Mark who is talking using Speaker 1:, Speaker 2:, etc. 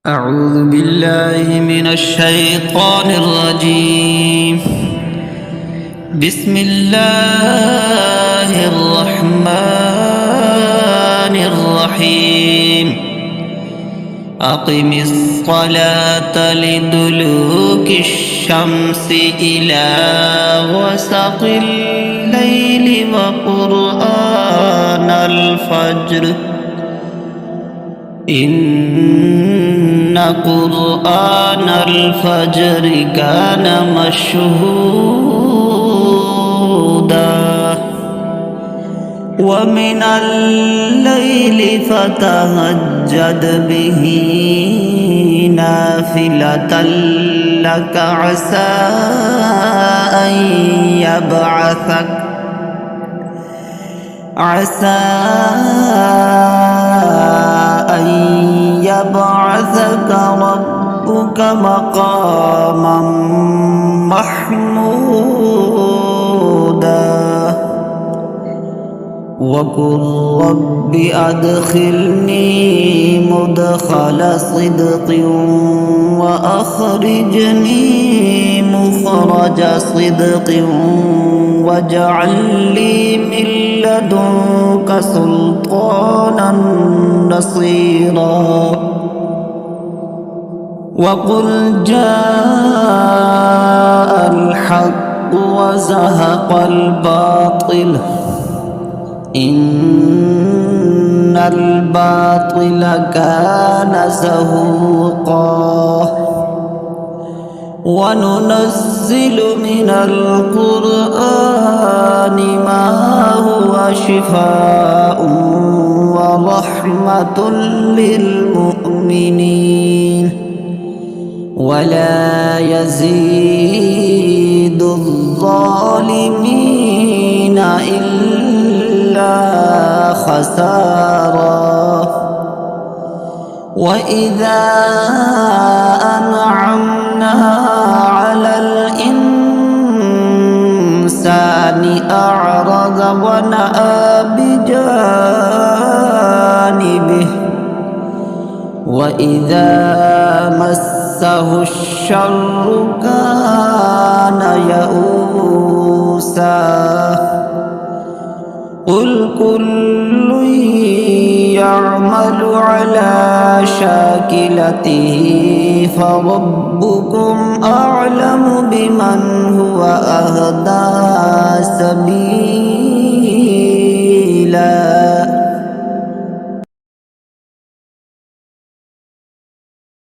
Speaker 1: أعوذ بالله من الشيطان الرجيم. بسم الله الرحمن الرحيم. أقم الصلاة لدلوك الشمس إلى غسق الليل وقرآن الفجر إن قرآن الفجر كان مشهودا ومن الليل فتهجد به نافلة لك عسى أن يبعثك ربك مقاما محمودا وقل رب أدخلني مدخل صدق وأخرجني مخرج صدق واجعل لي من لدنك سلطانا نصيرا وقل جاء الحق وزهق الباطل إن الباطل كان زهوقا وننزل من القرآن ما هو شفاء ورحمة للمؤمنين ولا يزيد الظالمين إلا خسارا وإذا أنعمنا على الإنسان أعرض ونأى بجانبه وإذا مسه الشر كان يئوسا قل كل يعمل على شاكلته فربكم أعلم بمن هو أهدى سبيلا